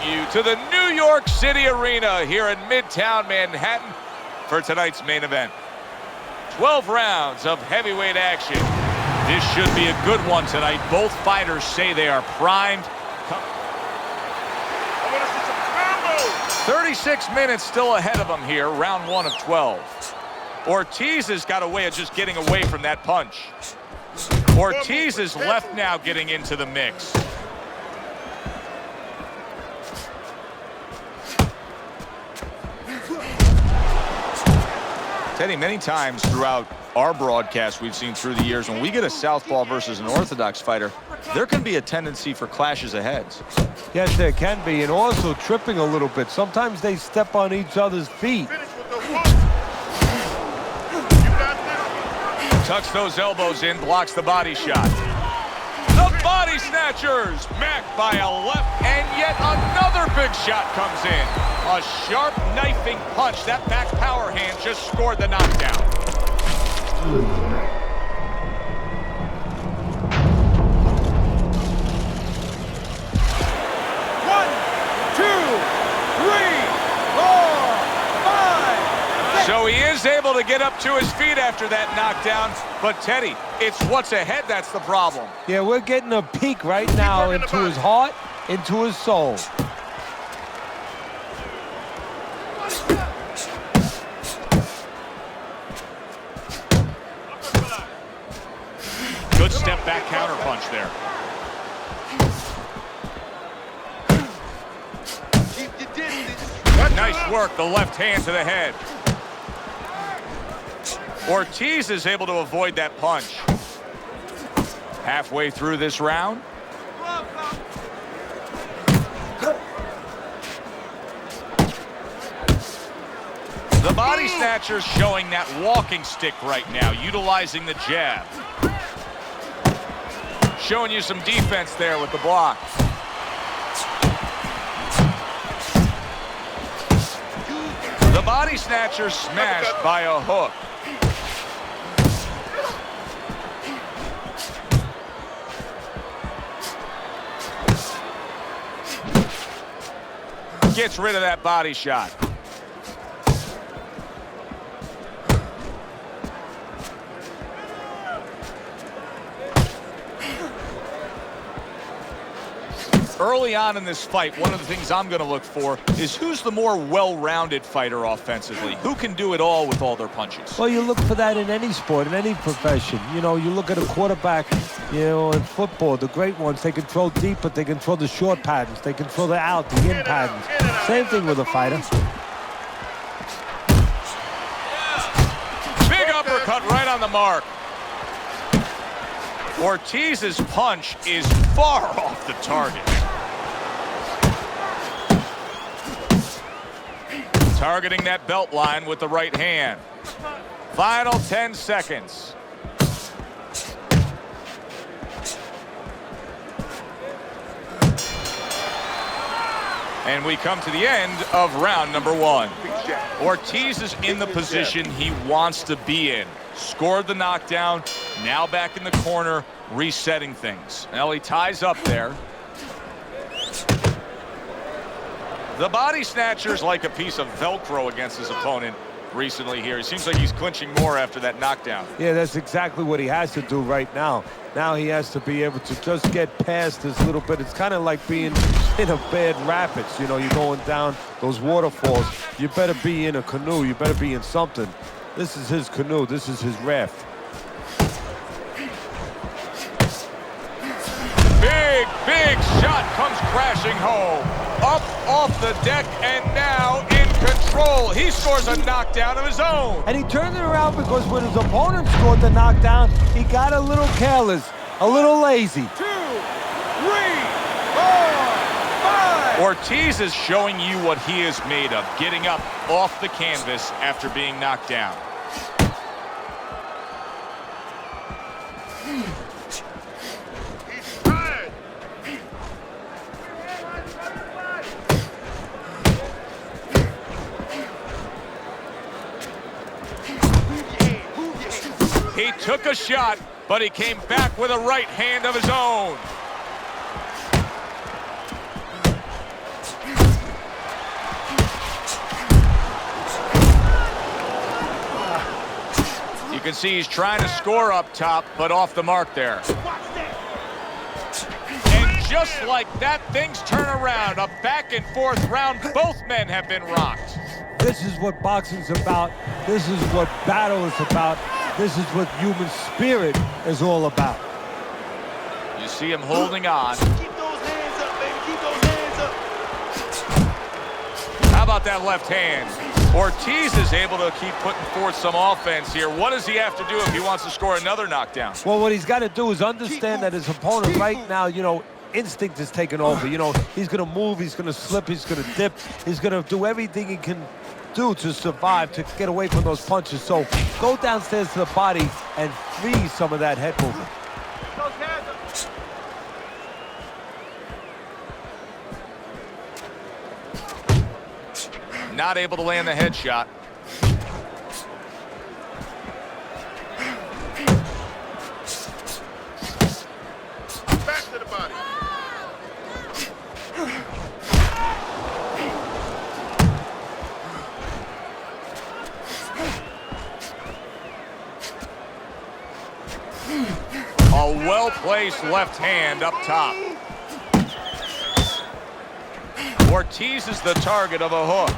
you to the New York City Arena here in Midtown Manhattan for tonight's main event. 12 rounds of heavyweight action. This should be a good one tonight. Both fighters say they are primed. 36 minutes still ahead of them here, round 1 of 12. Ortiz has got a way of just getting away from that punch. Ortiz is left now getting into the mix. Teddy, many times throughout our broadcast we've seen through the years, when we get a southpaw versus an orthodox fighter, there can be a tendency for clashes of heads. Yes, there can be, and also tripping a little bit. Sometimes they step on each other's feet. Tucks those elbows in, blocks the body shot. The body snatchers, met by a left, and yet another big shot comes in. A sharp knifing punch. That back power hand just scored the knockdown. 1, 2, 3, 4, 5. So he is able to get up to his feet after that knockdown. But Teddy, it's what's ahead that's the problem. Yeah, we're getting a peek right now into his heart, into his soul. Good step back counter punch there. Nice work, the left hand to the head. Ortiz is able to avoid that punch. Halfway through this round. The body snatcher's showing that walking stick right now, utilizing the jab. Showing you some defense there with the block. The body snatcher smashed by a hook. Gets rid of that body shot. Early on in this fight, one of the things I'm going to look for is who's the more well-rounded fighter offensively. Who can do it all with all their punches? Well, you look for that in any sport, in any profession. You know, you look at a quarterback, you know, in football, the great ones, they can throw deep, but they can throw the short patterns. They can throw the out, the in patterns. Same thing with a fighter. Big uppercut right on the mark. Ortiz's punch is far off the target. Targeting that belt line with the right hand. Final 10 seconds. And we come to the end of round number 1. Ortiz is in the position he wants to be in. Scored the knockdown, now back in the corner, resetting things. Now he ties up there. The body snatcher's like a piece of Velcro against his opponent recently here. It seems like he's clinching more after that knockdown. Yeah, that's exactly what he has to do right now. Now he has to be able to just get past this little bit. It's kind of like being in a bad rapids. You know, you're going down those waterfalls. You better be in a canoe. You better be in something. This is his canoe. This is his raft. Big shot comes crashing home. Up off the deck and now in control. He scores a knockdown of his own. And he turned it around because when his opponent scored the knockdown, he got a little careless, a little lazy. 2, 3, 4, 5. Ortiz is showing you what he is made of, getting up off the canvas after being knocked down. He took a shot, but he came back with a right hand of his own. can see he's trying to score up top, but off the mark there. And just like that, things turn around. A back-and-forth round. Both men have been rocked. This is what boxing's about. This is what battle is about. This is what human spirit is all about. You see him holding on. Keep those hands up, baby. Keep those hands up. How about that left hand? Ortiz is able to keep putting forth some offense here. What does he have to do if he wants to score another knockdown? Well, what he's got to do is understand that his opponent right now, you know, instinct is taking over. You know, he's going to move, he's going to slip, he's going to dip. He's going to do everything he can do to survive, to get away from those punches. So go downstairs to the body and free some of that head movement. Not able to land the headshot. Back to the body. A well-placed left hand up top. Ortiz is the target of a hook.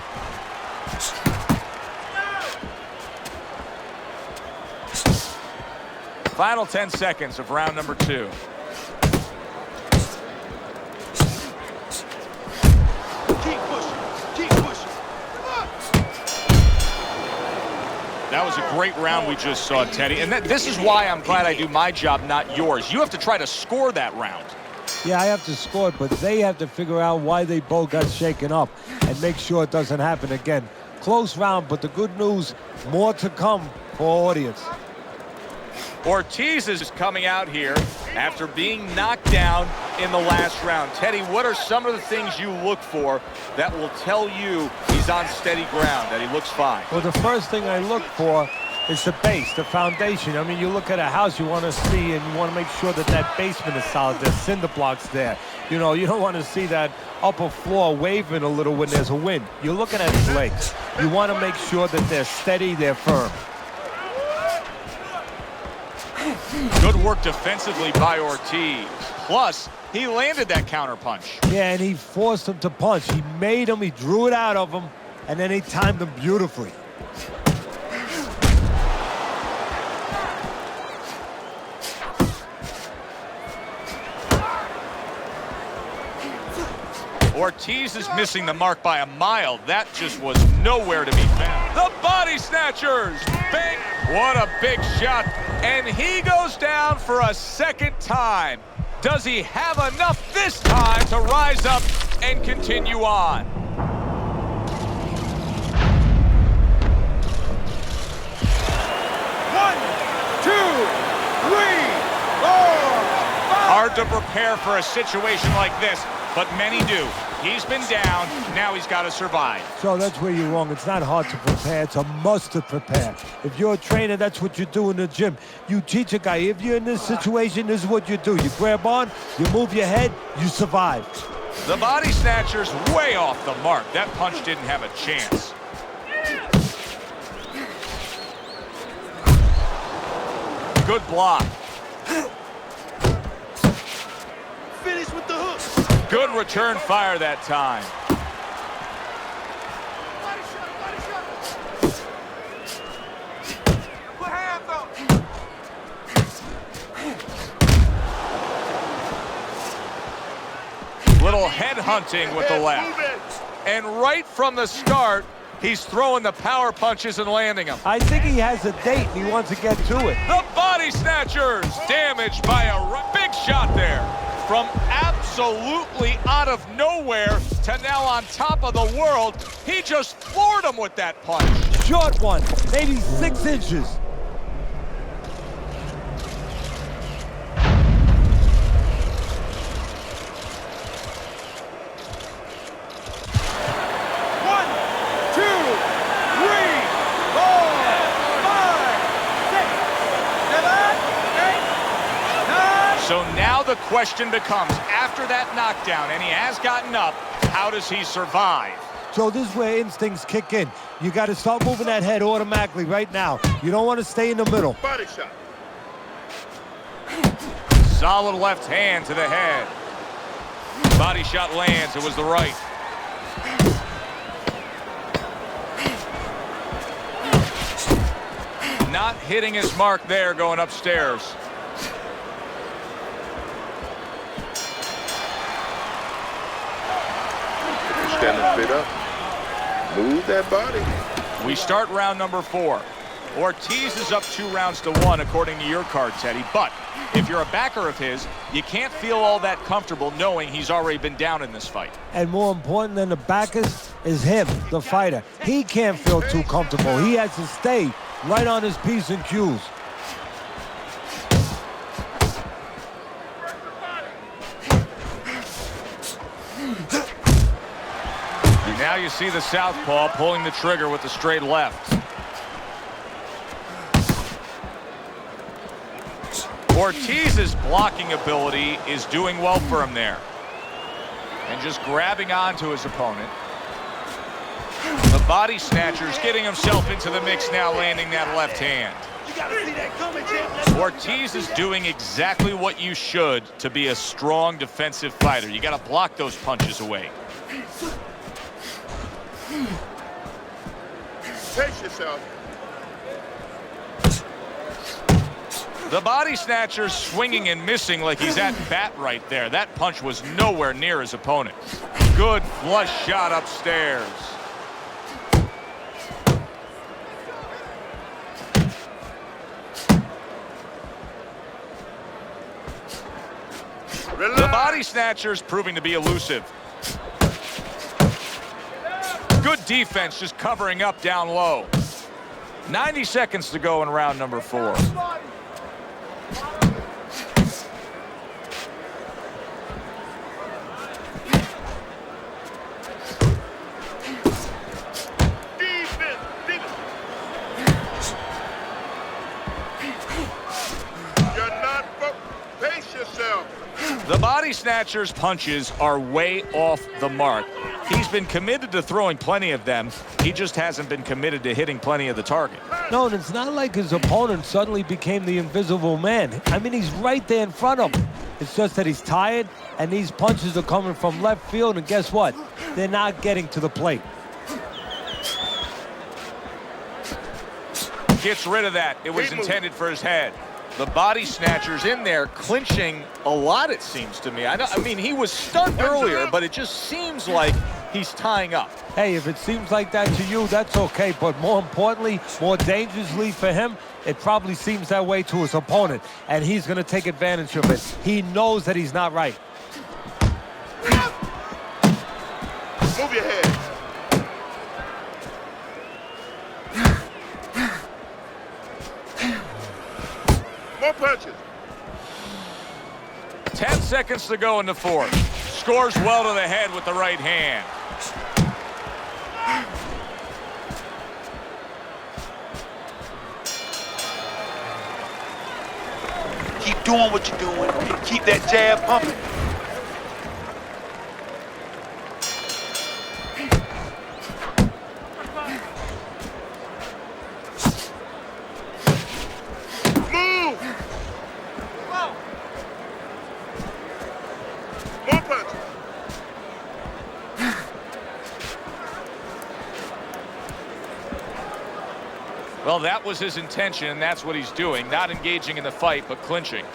Final 10 seconds of round number 2. Keep pushing. Keep pushing. Come on. That was a great round we just saw, Teddy. And this is why I'm glad I do my job, not yours. You have to try to score that round. Yeah, I have to score it, but they have to figure out why they both got shaken up and make sure it doesn't happen again. Close round, but the good news, more to come for audience. Ortiz is coming out here after being knocked down in the last round. Teddy, what are some of the things you look for that will tell you he's on steady ground, that he looks fine? Well, the first thing I look for is the base, the foundation. I mean, you look at a house, you want to see and you want to make sure that that basement is solid. There's cinder blocks there. You know, you don't want to see that upper floor waving a little when there's a wind. You're looking at his legs. You want to make sure that they're steady, they're firm. Good work defensively by Ortiz. Plus, he landed that counter punch. Yeah, and he forced him to punch. He made him, he drew it out of him, and then he timed him beautifully. Ortiz is missing the mark by a mile. That just was nowhere to be found. The body snatchers! Bang! What a big shot. And he goes down for a second time. Does he have enough this time to rise up and continue on? One, two, three, four, five. Hard to prepare for a situation like this, but many do. He's been down, now he's got to survive. So that's where you're wrong. It's not hard to prepare. It's a must to prepare. If you're a trainer, that's what you do in the gym. You teach a guy, if you're in this situation, this is what you do. You grab on, you move your head, you survive. The body snatcher's way off the mark. That punch didn't have a chance. Good block. Finish with the hook. Good return fire that time. Body shot, body shot. Put hands up. Little head hunting with the left. Move it. And right from the start, he's throwing the power punches and landing them. I think he has a date and he wants to get to it. The body snatchers damaged by a big shot there. From absolutely out of nowhere to now on top of the world, he just floored him with that punch. Short one, maybe 6 inches. One, two, three, four, five, 6, 7, 8, 9. So now the question becomes, after that knockdown, and he has gotten up, how does he survive? Joe, this is where instincts kick in. You got to start moving that head automatically right now. You don't want to stay in the middle. Body shot. Solid left hand to the head. Body shot lands. It was the right. Not hitting his mark there going upstairs. Standing straight up. Move that body. We start round number 4. Ortiz is up 2-1 according to your card, Teddy. But if you're a backer of his, you can't feel all that comfortable knowing he's already been down in this fight. And more important than the backers is him, the fighter. He can't feel too comfortable. He has to stay right on his P's and Q's. And now you see the southpaw pulling the trigger with the straight left. Ortiz's blocking ability is doing well for him there. And just grabbing onto his opponent. The body snatcher's getting himself into the mix now, landing that left hand. You gotta see that coming, champ. Ortiz is doing exactly what you should to be a strong defensive fighter. You got to block those punches away. Pace yourself. The body snatcher's swinging and missing like he's at bat right there. That punch was nowhere near his opponent. Good flush shot upstairs. Relax. The body snatcher's proving to be elusive. Good defense, just covering up down low. 90 seconds to go in round number 4. Defense. You're not pace yourself. The body snatcher's punches are way off the mark. He's been committed to throwing plenty of them. He just hasn't been committed to hitting plenty of the target. No, and it's not like his opponent suddenly became the invisible man. I mean, he's right there in front of him. It's just that he's tired, and these punches are coming from left field, and guess what? They're not getting to the plate. Gets rid of that. It was intended for his head. The body snatcher's in there clinching a lot, it seems to me. I mean, he was stunned earlier, but it just seems like he's tying up. Hey, if it seems like that to you, that's okay. But more importantly, more dangerously for him, it probably seems that way to his opponent. And he's going to take advantage of it. He knows that he's not right. Move your head. More punches. 10 seconds to go in the 4th. Scores well to the head with the right hand. Keep doing what you're doing and keep that jab pumping. Move! More punches. Well, that was his intention, and that's what he's doing. Not engaging in the fight, but clinching.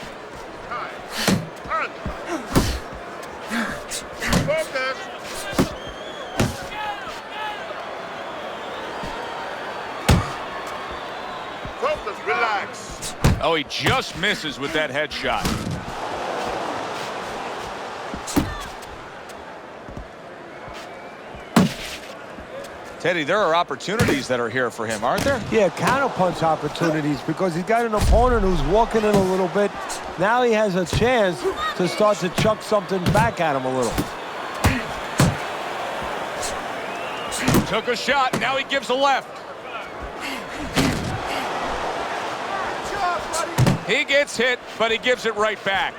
Punch. Focus. Focus, relax. Oh, he just misses with that headshot. Teddy, there are opportunities that are here for him, aren't there? Yeah, counterpunch opportunities because he's got an opponent who's walking in a little bit. Now he has a chance to start to chuck something back at him a little. Took a shot, now he gives a left. He gets hit, but he gives it right back.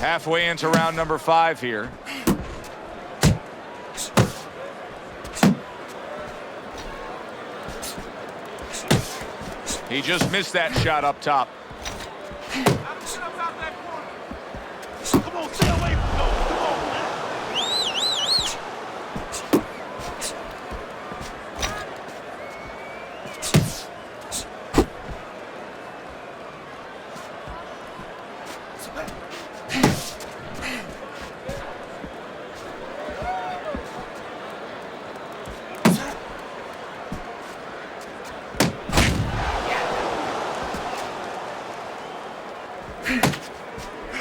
Halfway into round number 5 here. He just missed that shot up top. Come on, stay away from those. Come on, man.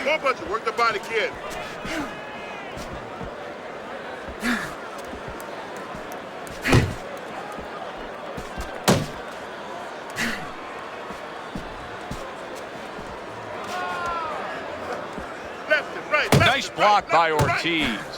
More punches, work the body, kid. Left and right. Left Nice and block right, by left and right. Ortiz.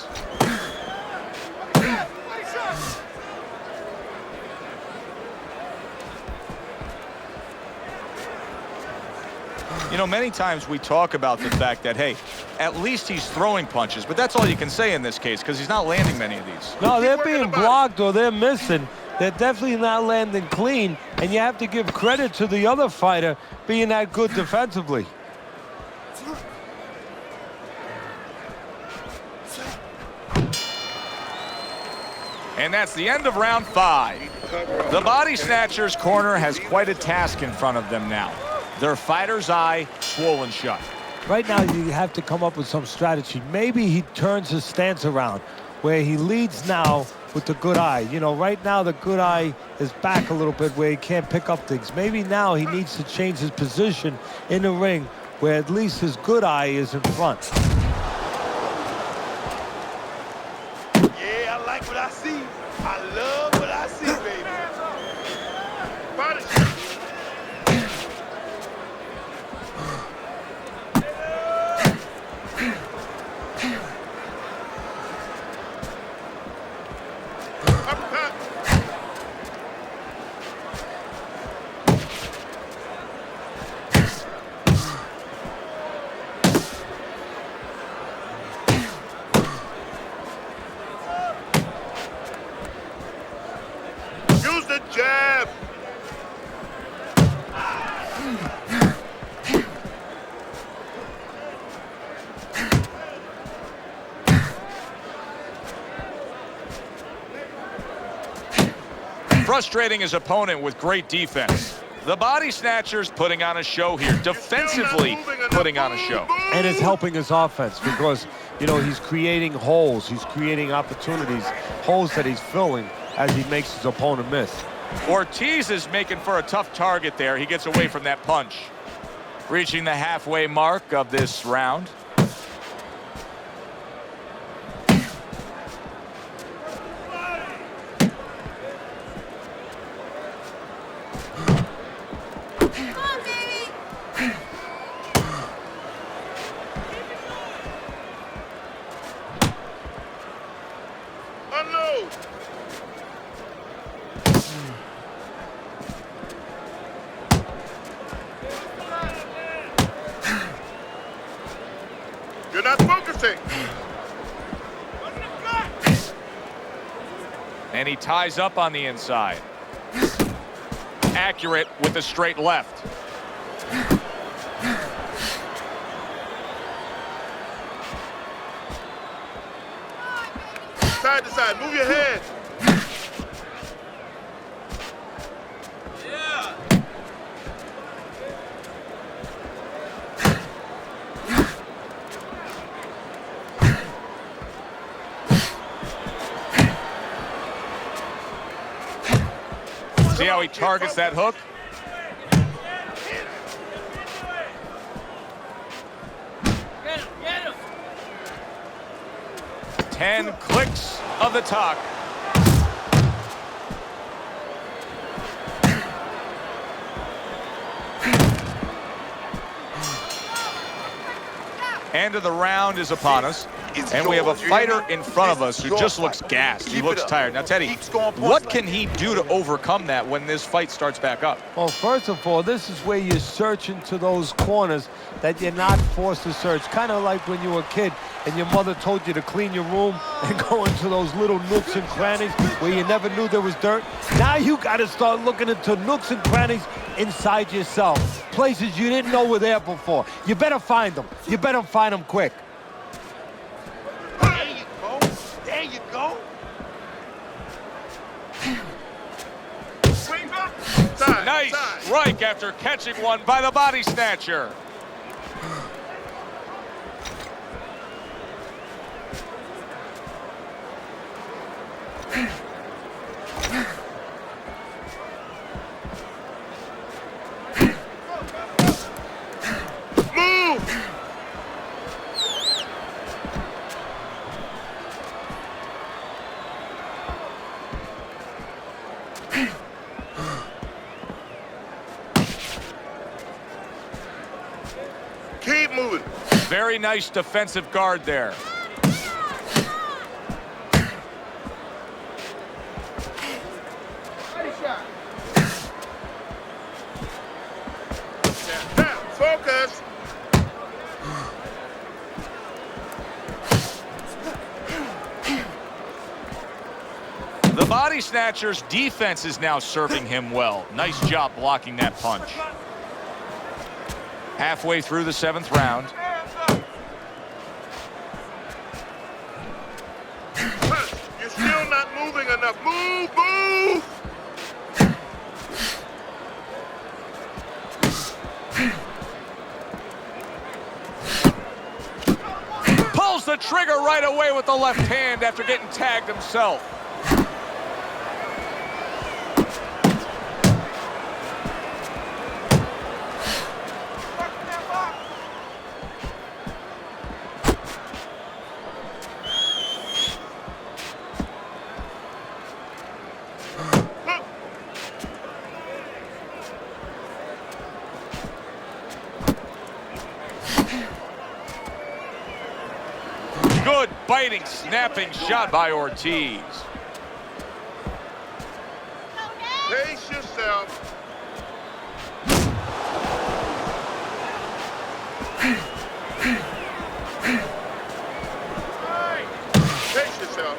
You know, many times we talk about the fact that, hey, at least he's throwing punches, but that's all you can say in this case because he's not landing many of these. No, they're working being the body. blocked or they're missing. They're definitely not landing clean, and you have to give credit to the other fighter being that good defensively. And that's the end of round 5. The Body Snatchers corner has quite a task in front of them now. Their fighter's eye swollen shut. Right now, you have to come up with some strategy. Maybe he turns his stance around, where he leads now with the good eye. You know, right now the good eye is back a little bit where he can't pick up things. Maybe now he needs to change his position in the ring where at least his good eye is in front. Yeah, I like what I see. I love what I see, baby. Body. Uppercut. Use the jab. Frustrating his opponent with great defense. The Body Snatchers putting on a show here, defensively putting on a show. And it's helping his offense because, you know, he's creating holes. He's creating opportunities, holes that he's filling as he makes his opponent miss. Ortiz is making for a tough target there. He gets away from that punch. Reaching the halfway mark of this round. Unload. You're not focusing. And he ties up on the inside. Accurate with the straight left. Side to side. Move your head. See how he targets that hook? Get him, get him. 10 clicks of the talk. End of the round is upon us. And we have a fighter in front of us who just looks gassed. He looks tired. Now, Teddy, what can he do to overcome that when this fight starts back up? Well, first of all, this is where you search into those corners that you're not forced to search. Kind of like when you were a kid and your mother told you to clean your room and go into those little nooks and crannies where you never knew there was dirt. Now you got to start looking into nooks and crannies inside yourself. Places you didn't know were there before. You better find them. You better find them quick. There you go. There you go. Swing back. Side, Nice side. strike after catching one by the body snatcher. Move. Keep moving. Very nice defensive guard there. Now, focus. The body snatcher's defense is now serving him well. Nice job blocking that punch. Halfway through the 7th round. You're still not moving enough. Move, move. Pulls the trigger right away with the left hand after getting tagged himself. Good biting, snapping shot by Ortiz. Pace yourself. Pace yourself.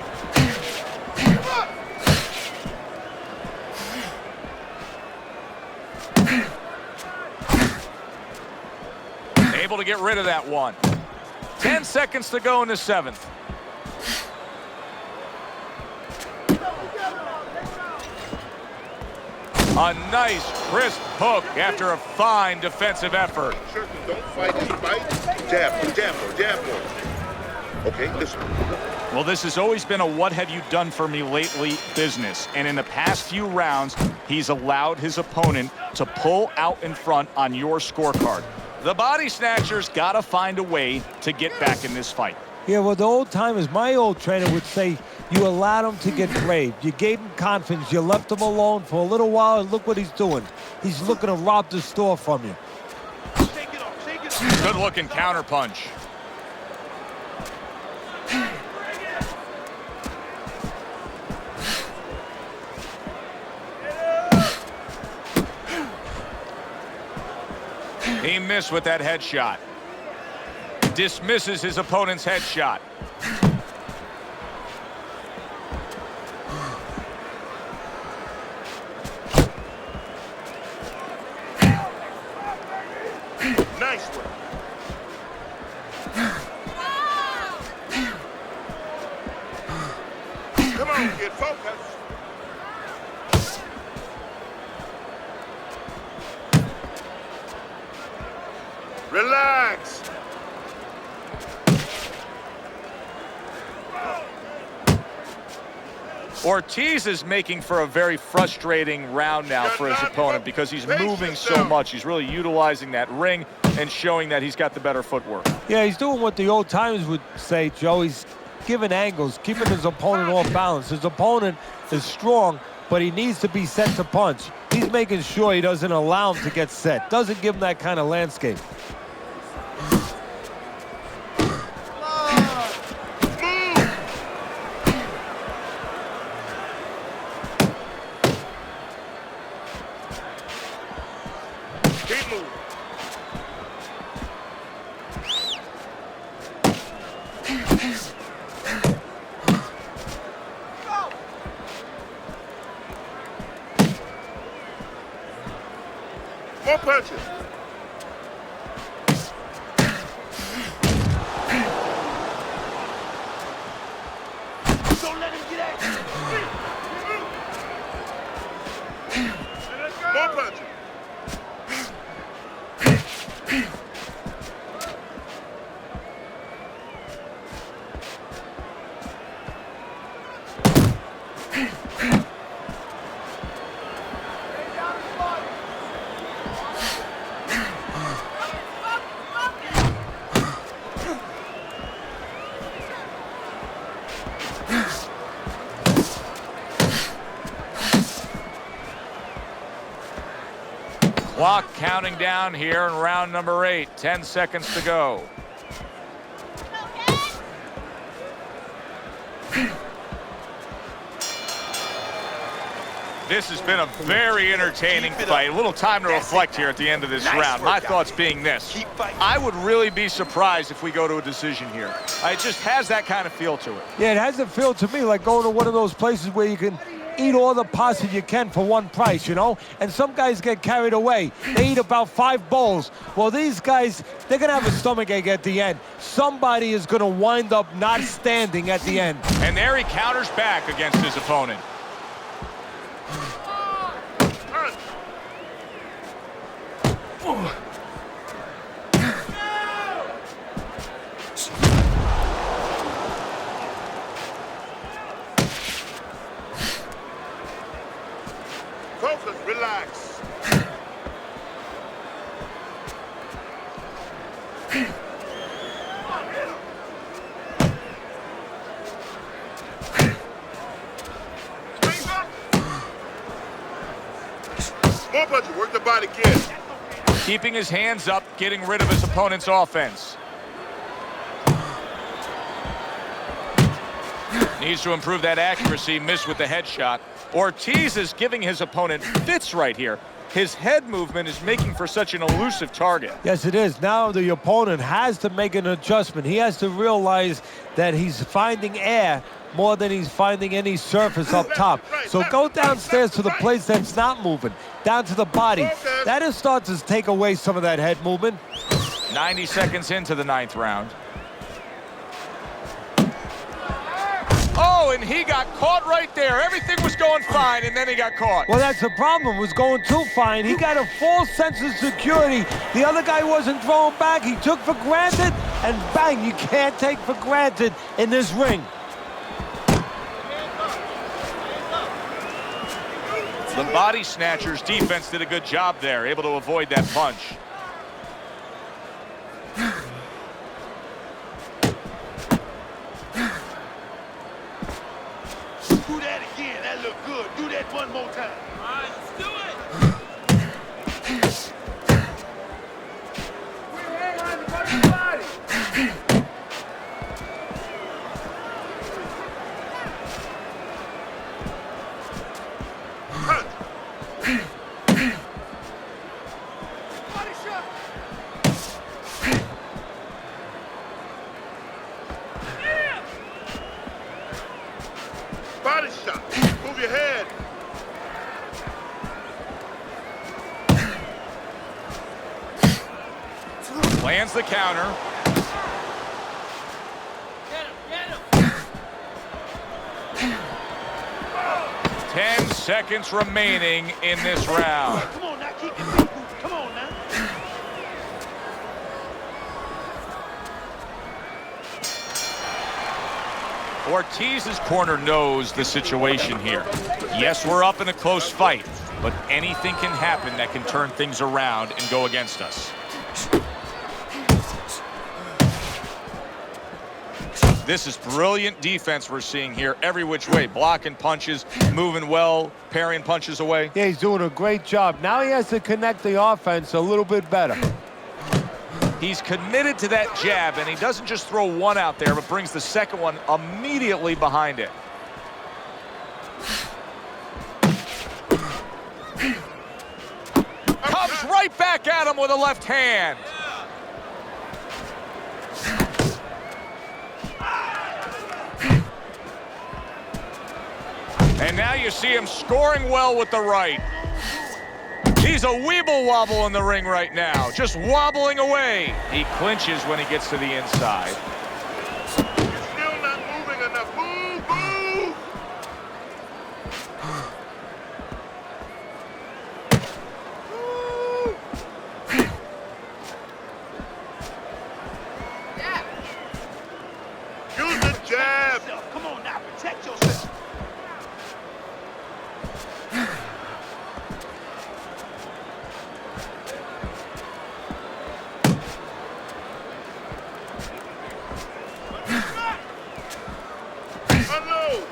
Able to get rid of that one. 10 seconds to go in the 7th. A nice, crisp hook after a fine defensive effort. Don't fight his fight. Jab, jab, jab. Okay, listen. Well, this has always been a what have you done for me lately business. And in the past few rounds, he's allowed his opponent to pull out in front on your scorecard. The body snatcher's got to find a way to get back in this fight. Yeah, well, the old timers, my old trainer would say, you allowed him to get brave. You gave him confidence. You left him alone for a little while, and look what he's doing. He's looking to rob the store from you. Shake it off. Shake it off. Good looking counter punch. He missed with that headshot. Dismisses his opponent's headshot. Nice one. Come on, kid, focus. Relax. Ortiz is making for a very frustrating round now for his opponent because he's moving so much. He's really utilizing that ring and showing that he's got the better footwork. Yeah, he's doing what the old timers would say, Joe. He's giving angles, keeping his opponent off balance. His opponent is strong, but he needs to be set to punch. He's making sure he doesn't allow him to get set. Doesn't give him that kind of landscape. More punches. Don't let him get at you. More punches. Clock counting down here in round number 8. 10 seconds to go. This has been a very entertaining fight. A little time to reflect here at the end of this round. My thoughts being this. I would really be surprised if we go to a decision here. It just has that kind of feel to it. Yeah, it has a feel to me like going to one of those places where you can eat all the pasta you can for one price, you know? And some guys get carried away. They eat about 5 bowls. Well, these guys, they're going to have a stomachache at the end. Somebody is going to wind up not standing at the end. And there he counters back against his opponent. Focus, relax. More punches, work the body again. Keeping his hands up, getting rid of his opponent's offense. Needs to improve that accuracy, missed with the headshot. Ortiz is giving his opponent fits right here. His head movement is making for such an elusive target. Yes, it is. Now the opponent has to make an adjustment. He has to realize that he's finding air more than he's finding any surface up top. So go downstairs to the place that's not moving, down to the body. That'll start to take away some of that head movement. 90 seconds into the 9th round. Oh, and he got caught right there. Everything was going fine, and then he got caught. Well, that's the problem. It was going too fine. He got a false sense of security. The other guy wasn't throwing back. He took for granted, and bang, you can't take for granted in this ring. The body snatcher's defense did a good job there, able to avoid that punch. Do that again. That looked good. Do that one more time. All right, let's do it. Body shot. Body shot. Move your head. Lands the counter. Get him. 10 seconds remaining in this round. Come on now, keep your feet moving. Come on now. Ortiz's corner knows the situation here. Yes, we're up in a close fight, but anything can happen that can turn things around and go against us. This is brilliant defense we're seeing here every which way. Blocking punches, moving well, parrying punches away. Yeah, he's doing a great job. Now he has to connect the offense a little bit better. He's committed to that jab, and he doesn't just throw one out there, but brings the second one immediately behind it. Comes right back at him with a left hand. And now you see him scoring well with the right. He's a weeble wobble in the ring right now, just wobbling away. He clinches when he gets to the inside. You're still not moving enough. Move, move! Use the jab. Come on now, protect yourself. Unload.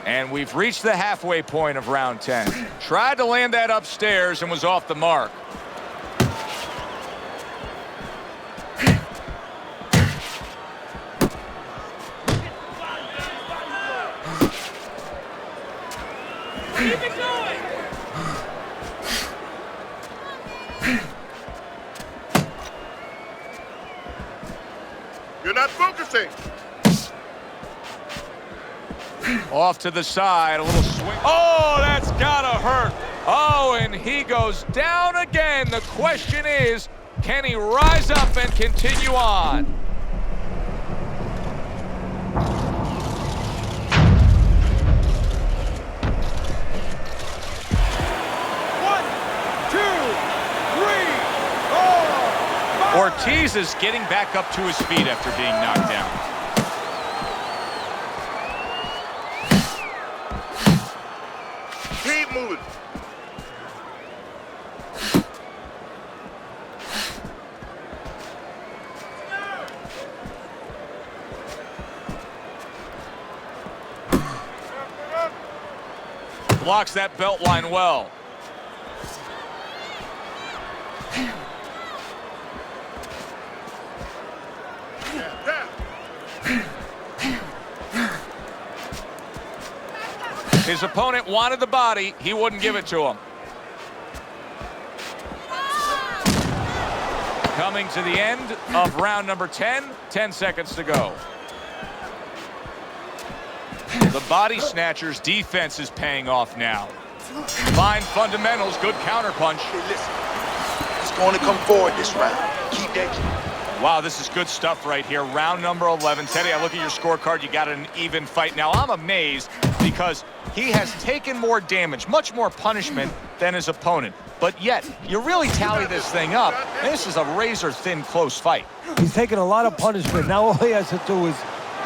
And we've reached the halfway point of round 10. Tried to land that upstairs and was off the mark. Keep it going. You're not focusing. Off to the side, a little swing. Oh, that's gotta hurt. Oh, and he goes down again. The question is, can he rise up and continue on? One, two, three, four, five. Ortiz is getting back up to his feet after being knocked down. Keep moving. Blocks that belt line well. Tap. His opponent wanted the body. He wouldn't give it to him. Coming to the end of round number 10. 10 seconds to go. The body snatcher's defense is paying off now. Fine fundamentals, good counterpunch. Hey, listen. He's going to come forward this round. Keep that. Wow, this is good stuff right here. Round number 11. Teddy, I look at your scorecard. You got an even fight. Now, I'm amazed because he has taken more damage, much more punishment than his opponent. But yet, you really tally this thing up, and this is a razor-thin, close fight. He's taking a lot of punishment. Now all he has to do is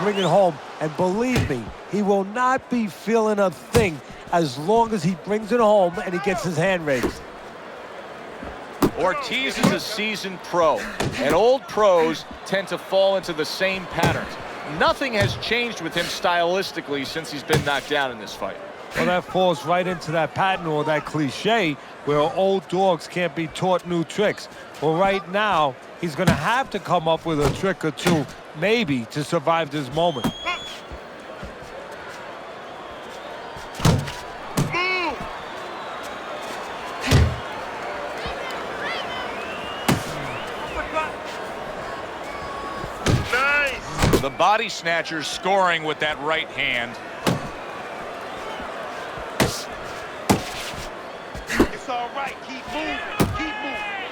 bring it home. And believe me, he will not be feeling a thing as long as he brings it home and he gets his hand raised. Ortiz is a seasoned pro, and old pros tend to fall into the same patterns. Nothing has changed with him stylistically since he's been knocked down in this fight. Well, that falls right into that pattern or that cliche where old dogs can't be taught new tricks. Well, right now, he's going to have to come up with a trick or two, maybe, to survive this moment. The body snatcher's scoring with that right hand. It's all right. Keep moving. Keep moving.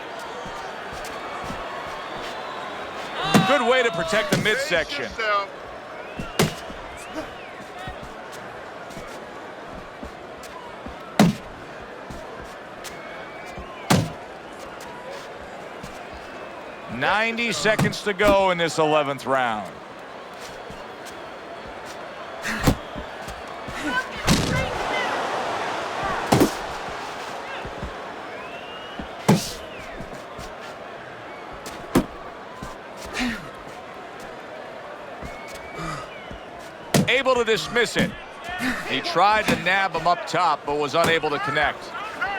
Good way to protect the midsection. Yourself. "90 seconds to go in this 11th round. Able to dismiss it. He tried to nab him up top, but was unable to connect.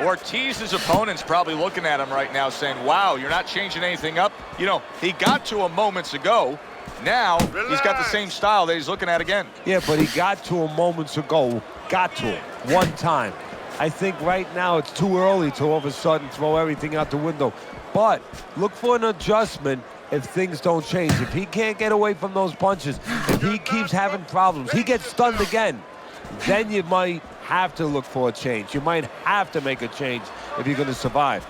Ortiz's opponent's probably looking at him right now saying, wow, you're not changing anything up. You know, he got to him moments ago. Now he's got the same style that he's looking at again. Yeah, but he got to him moments ago. Got to him one time. I think right now it's too early to all of a sudden throw everything out the window. But look for an adjustment if things don't change. If he can't get away from those punches, if he keeps having problems, he gets stunned again, then you might have to look for a change. You might have to make a change if you're going to survive.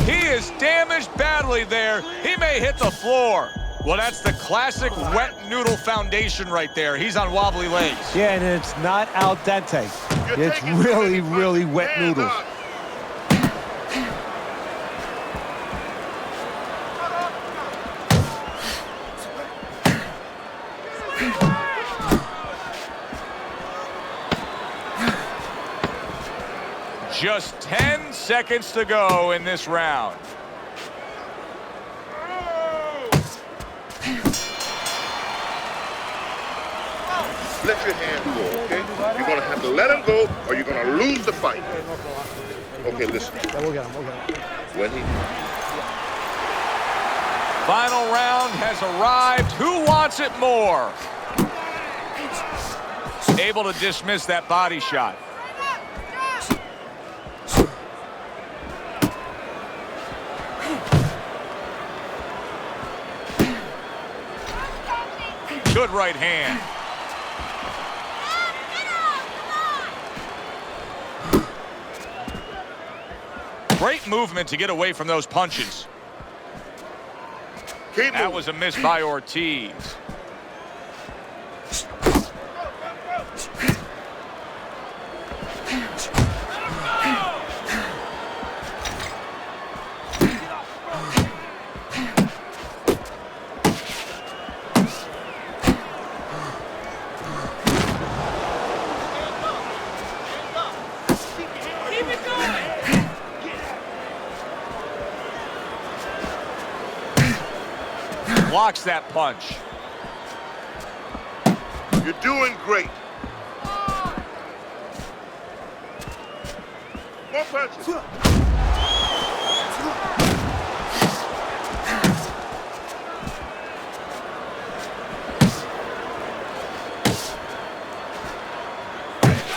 He is damaged badly there. He may hit the floor. Well, that's the classic wet noodle foundation right there. He's on wobbly legs. Yeah, and it's not al dente. It's really, really wet noodles. Just 10 seconds to go in this round. Let your hand go, okay? You're going to have to let him go or you're going to lose the fight. Okay, listen. When he... Final round has arrived. Who wants it more? Able to dismiss that body shot. Good right hand. Great movement to get away from those punches. That was a miss by Ortiz. Blocks that punch. You're doing great. More punches.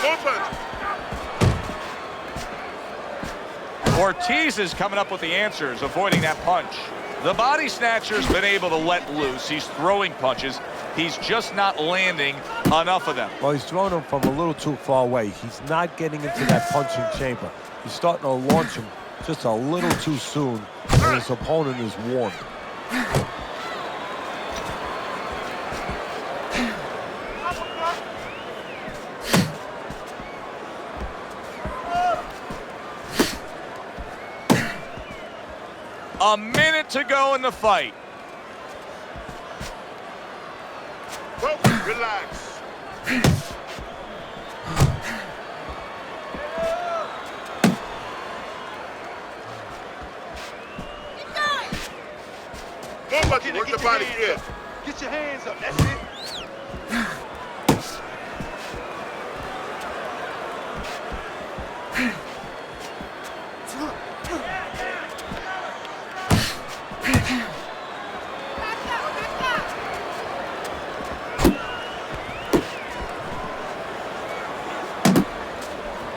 More punches. Ortiz is coming up with the answers, avoiding that punch. The body snatcher's been able to let loose. He's throwing punches. He's just not landing enough of them. Well, he's throwing them from a little too far away. He's not getting into that punching chamber. He's starting to launch him just a little too soon, and his opponent is warned. A minute to go in the fight. Well, relax. More punches. Work the body good. Get your hands up. That's it.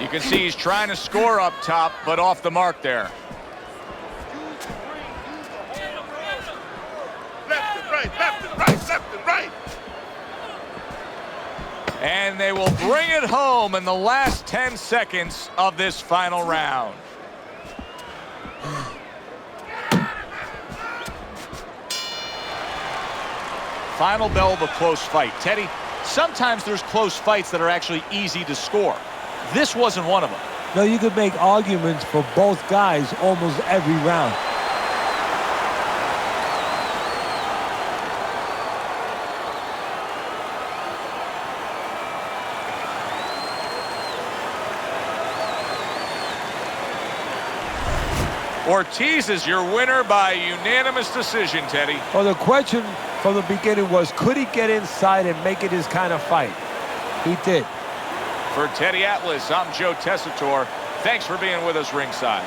You can see he's trying to score up top, but off the mark there. Left and right, left and right, left and right. And they will bring it home in the last 10 seconds of this final round. Final bell of a close fight. Teddy, sometimes there's close fights that are actually easy to score. This wasn't one of them. No, you could make arguments for both guys almost every round. Ortiz is your winner by unanimous decision, Teddy. Well, the question from the beginning was, could he get inside and make it his kind of fight? He did. For Teddy Atlas, I'm Joe Tessitore. Thanks for being with us ringside.